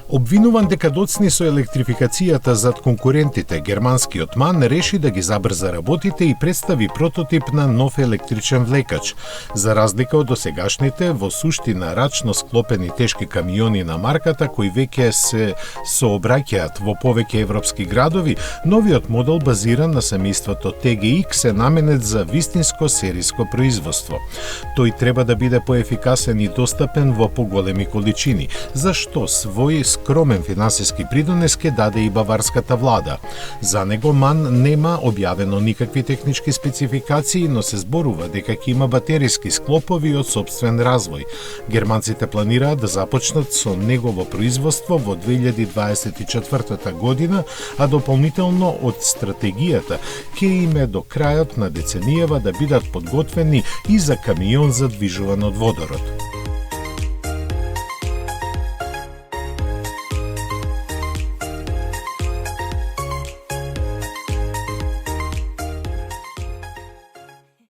Обвинуван дека доцни со електрификацијата зад конкурентите, германскиот МАН реши да ги забрза работите и представи прототип на нов електричен влекач. За разлика од досегашните, во суштина рачно склопени тешки камиони на марката, кои веќе се сообраќаат во повеќе европски градови, новиот модел базиран на семејството TGX е наменет за вистинско сериско производство. Тој треба да биде поефикасен и достапен во поголеми количини, за што свој скромен финансиски придонес ке даде и баварската влада. За него МАН нема објавено никакви технички спецификации, но се зборува дека ќе има батериски склопови од сопствен развој. Германците планираат да започнат со негово производство во 2024 година, а дополнително од стратегијата ќе им е до крајот на деценијава да бидат подготвени и за камион задвижуван од водород.